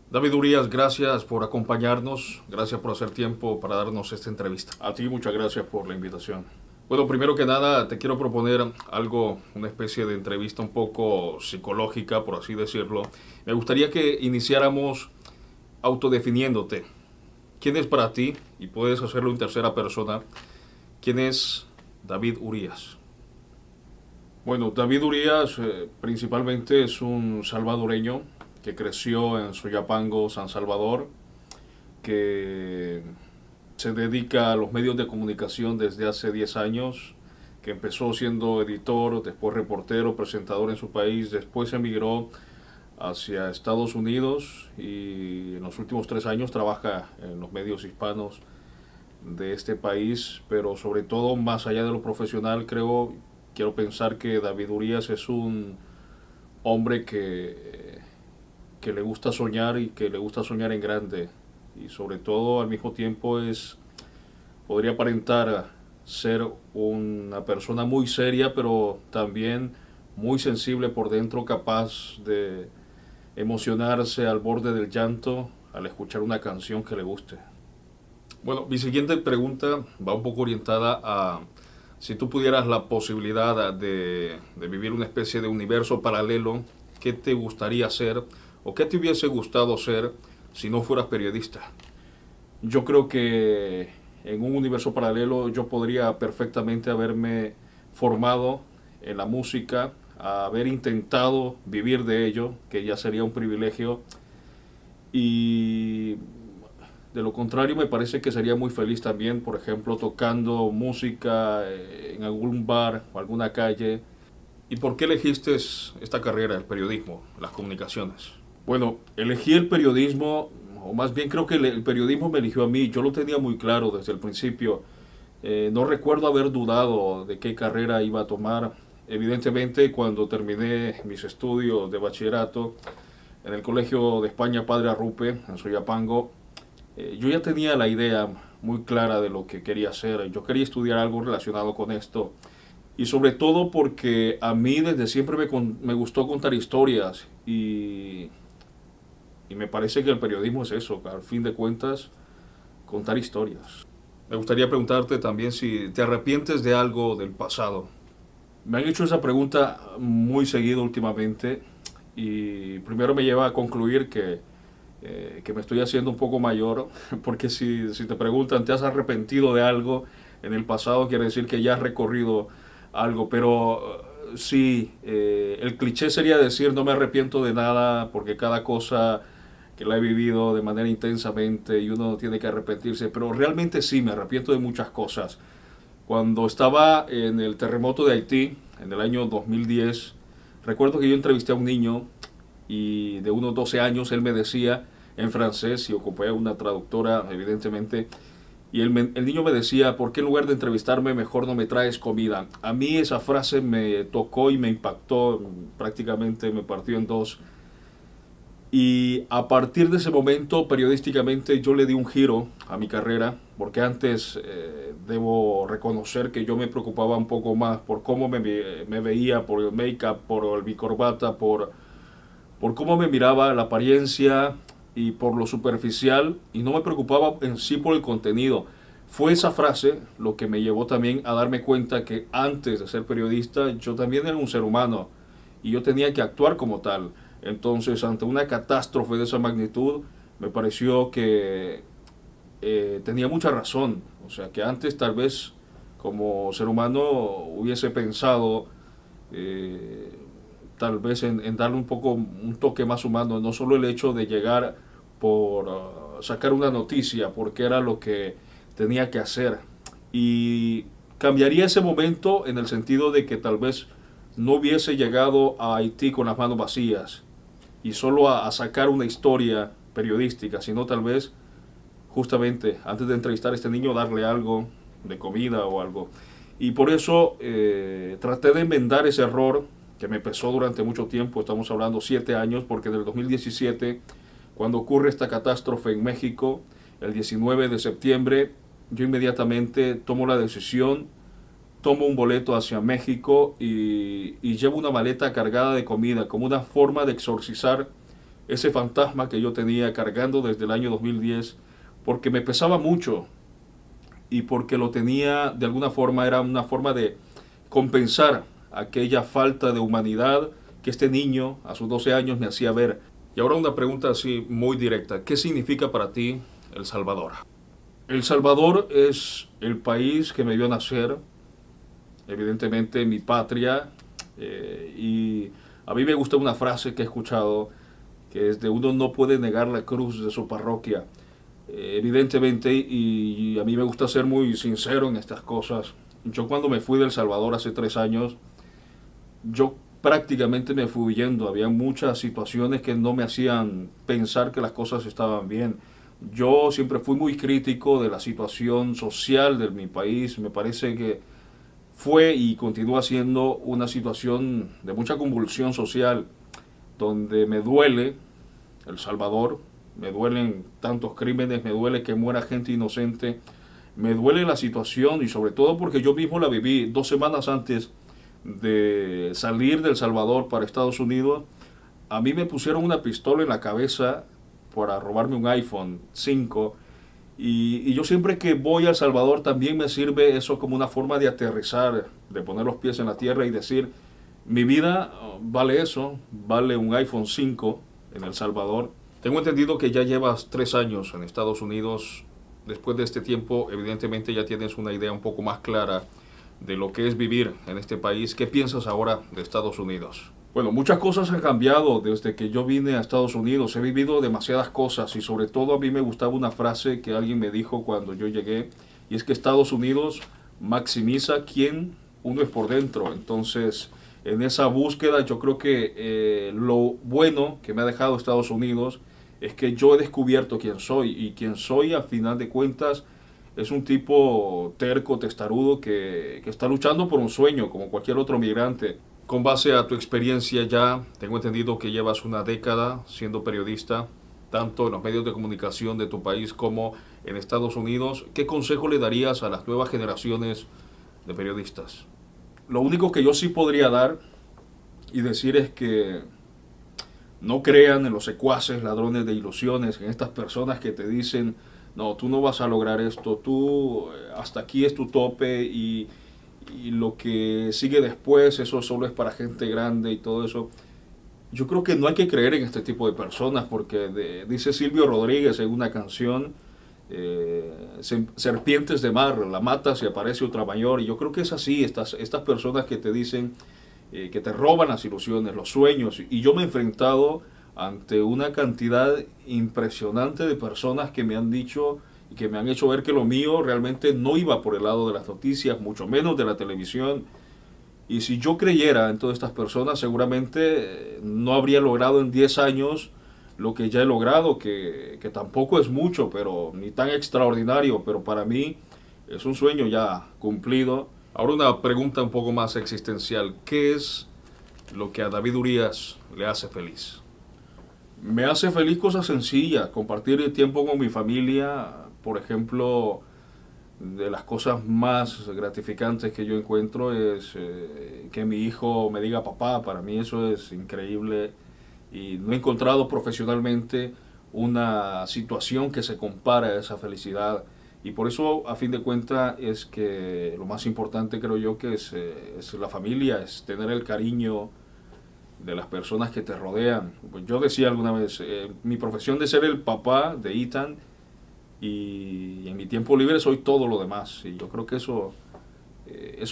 David Urias, gracias por acompañarnos, gracias por hacer tiempo para darnos esta entrevista. A ti muchas gracias por la invitación. Bueno, primero que nada te quiero proponer algo, una especie de entrevista un poco psicológica, por así decirlo. Me gustaría que iniciáramos autodefiniéndote. ¿Quién es para ti? Y puedes hacerlo en tercera persona. ¿Quién es David Urias? Bueno, David Urias principalmente es un salvadoreño que creció en Soyapango, San Salvador, que se dedica a los medios de comunicación desde hace 10 años, que empezó siendo editor, después reportero, presentador en su país, después emigró hacia Estados Unidos y en los últimos 3 años trabaja en los medios hispanos de este país, pero sobre todo más allá de lo profesional, quiero pensar que David Urias es un hombre que le gusta soñar y que le gusta soñar en grande y sobre todo al mismo tiempo podría aparentar ser una persona muy seria pero también muy sensible por dentro, capaz de emocionarse al borde del llanto al escuchar una canción que le guste. Bueno, mi siguiente pregunta va un poco orientada a si tú pudieras la posibilidad de vivir una especie de universo paralelo, ¿qué te gustaría ser o qué te hubiese gustado ser si no fueras periodista? Yo creo que en un universo paralelo yo podría perfectamente haberme formado en la música, haber intentado vivir de ello, que ya sería un privilegio, y de lo contrario me parece que sería muy feliz también, por ejemplo, tocando música en algún bar o alguna calle. ¿Y por qué elegiste esta carrera, el periodismo, las comunicaciones? Bueno, elegí el periodismo, o más bien creo que el periodismo me eligió a mí. Yo lo tenía muy claro desde el principio. No recuerdo haber dudado de qué carrera iba a tomar. Evidentemente, cuando terminé mis estudios de bachillerato en el Colegio de España Padre Arrupe, en Soyapango, yo ya tenía la idea muy clara de lo que quería hacer. Yo quería estudiar algo relacionado con esto. Y sobre todo porque a mí desde siempre me gustó contar historias y me parece que el periodismo es eso, al fin de cuentas, contar historias. Me gustaría preguntarte también si te arrepientes de algo del pasado. Me han hecho esa pregunta muy seguido últimamente y primero me lleva a concluir que me estoy haciendo un poco mayor, porque si te preguntan, ¿te has arrepentido de algo en el pasado? Quiere decir que ya has recorrido algo, pero sí, el cliché sería decir no me arrepiento de nada porque cada cosa que la he vivido de manera intensamente y uno tiene que arrepentirse, pero realmente sí, me arrepiento de muchas cosas. Cuando estaba en el terremoto de Haití, en el año 2010, recuerdo que yo entrevisté a un niño y de unos 12 años él me decía en francés y ocupé una traductora evidentemente y el niño me decía, ¿por qué en lugar de entrevistarme mejor no me traes comida? A mí esa frase me tocó y me impactó, prácticamente me partió en dos. Y a partir de ese momento, periodísticamente, yo le di un giro a mi carrera, porque antes debo reconocer que yo me preocupaba un poco más por cómo me veía, por el make-up, por mi corbata, por cómo me miraba, la apariencia y por lo superficial, y no me preocupaba en sí por el contenido. Fue esa frase lo que me llevó también a darme cuenta que antes de ser periodista yo también era un ser humano y yo tenía que actuar como tal. Entonces, ante una catástrofe de esa magnitud, me pareció que tenía mucha razón. O sea, que antes tal vez como ser humano hubiese pensado eh, tal vez en darle un poco un toque más humano, no solo el hecho de llegar por sacar una noticia, porque era lo que tenía que hacer. Y cambiaría ese momento en el sentido de que tal vez no hubiese llegado a Haití con las manos vacías y solo a sacar una historia periodística, sino tal vez justamente antes de entrevistar a este niño darle algo de comida o algo. Y por eso traté de enmendar ese error que me pesó durante mucho tiempo, estamos hablando 7 años, porque en el 2017, cuando ocurre esta catástrofe en México, el 19 de septiembre, yo inmediatamente tomo la decisión, tomo un boleto hacia México y llevo una maleta cargada de comida como una forma de exorcizar ese fantasma que yo tenía cargando desde el año 2010, porque me pesaba mucho y porque lo tenía de alguna forma, era una forma de compensar aquella falta de humanidad que este niño a sus 12 años me hacía ver. Y ahora una pregunta así muy directa. ¿Qué significa para ti El Salvador? El Salvador es el país que me vio nacer, evidentemente mi patria, y a mí me gusta una frase que he escuchado, que es de uno no puede negar la cruz de su parroquia. Evidentemente, y a mí me gusta ser muy sincero en estas cosas, yo cuando me fui de El Salvador hace 3 años, yo prácticamente me fui huyendo. Había muchas situaciones que no me hacían pensar que las cosas estaban bien. Yo siempre fui muy crítico de la situación social de mi país. Me parece que fue y continúa siendo una situación de mucha convulsión social, donde me duele El Salvador, me duelen tantos crímenes, me duele que muera gente inocente, me duele la situación y sobre todo porque yo mismo la viví 2 semanas antes de salir de El Salvador para Estados Unidos. A mí me pusieron una pistola en la cabeza para robarme un iPhone 5 y yo siempre que voy a El Salvador también me sirve eso como una forma de aterrizar, de poner los pies en la tierra y decir, mi vida vale eso, vale un iPhone 5 en El Salvador. Tengo entendido que ya llevas 3 años en Estados Unidos. Después de este tiempo, evidentemente ya tienes una idea un poco más clara de lo que es vivir en este país. ¿Qué piensas ahora de Estados Unidos? Bueno, muchas cosas han cambiado desde que yo vine a Estados Unidos. He vivido demasiadas cosas y sobre todo a mí me gustaba una frase que alguien me dijo cuando yo llegué y es que Estados Unidos maximiza quién uno es por dentro. Entonces, en esa búsqueda yo creo que lo bueno que me ha dejado Estados Unidos es que yo he descubierto quién soy y quién soy a final de cuentas es un tipo terco, testarudo que está luchando por un sueño como cualquier otro migrante. Con base a tu experiencia ya, tengo entendido que llevas una década siendo periodista, tanto en los medios de comunicación de tu país como en Estados Unidos. ¿Qué consejo le darías a las nuevas generaciones de periodistas? Lo único que yo sí podría dar y decir es que no crean en los secuaces, ladrones de ilusiones, en estas personas que te dicen, no, tú no vas a lograr esto, tú hasta aquí es tu tope y lo que sigue después, eso solo es para gente grande y todo eso. Yo creo que no hay que creer en este tipo de personas porque dice Silvio Rodríguez en una canción, serpientes de mar, la matas y aparece otra mayor. Y yo creo que es así, estas personas que te dicen que te roban las ilusiones, los sueños. Y yo me he enfrentado ante una cantidad impresionante de personas que me han dicho y que me han hecho ver que lo mío realmente no iba por el lado de las noticias, mucho menos de la televisión. Y si yo creyera en todas estas personas, seguramente no habría logrado en 10 años lo que ya he logrado, que tampoco es mucho, pero ni tan extraordinario, pero para mí es un sueño ya cumplido. Ahora una pregunta un poco más existencial. ¿Qué es lo que a David Urías le hace feliz? Me hace feliz cosas sencillas, compartir el tiempo con mi familia, por ejemplo, de las cosas más gratificantes que yo encuentro es que mi hijo me diga papá, para mí eso es increíble y no he encontrado profesionalmente una situación que se compara a esa felicidad y por eso a fin de cuentas es que lo más importante creo yo que es la familia, es tener el cariño de las personas que te rodean. Pues yo decía alguna vez, mi profesión de ser el papá de Ethan y en mi tiempo libre soy todo lo demás y yo creo que eso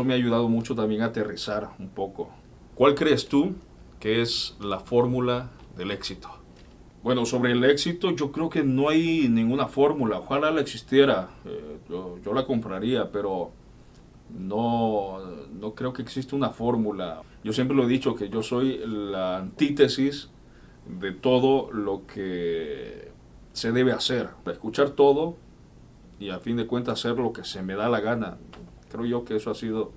me ha ayudado mucho también a aterrizar un poco. ¿Cuál crees tú que es la fórmula del éxito? Bueno, sobre el éxito yo creo que no hay ninguna fórmula, ojalá la existiera, yo la compraría, pero no creo que exista una fórmula. Yo siempre lo he dicho que yo soy la antítesis de todo lo que se debe hacer. Escuchar todo y a fin de cuentas hacer lo que se me da la gana. Creo yo que eso ha sido,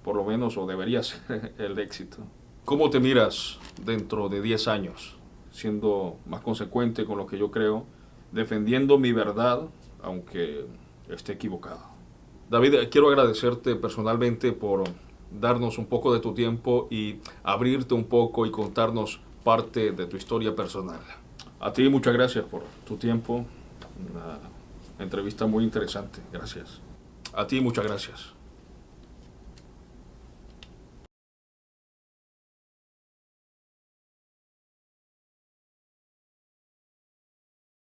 por lo menos, o debería ser el éxito. ¿Cómo te miras dentro de 10 años? Siendo más consecuente con lo que yo creo, defendiendo mi verdad, aunque esté equivocado. David, quiero agradecerte personalmente por darnos un poco de tu tiempo y abrirte un poco y contarnos parte de tu historia personal. A ti muchas gracias por tu tiempo. Una entrevista muy interesante. Gracias. A ti muchas gracias.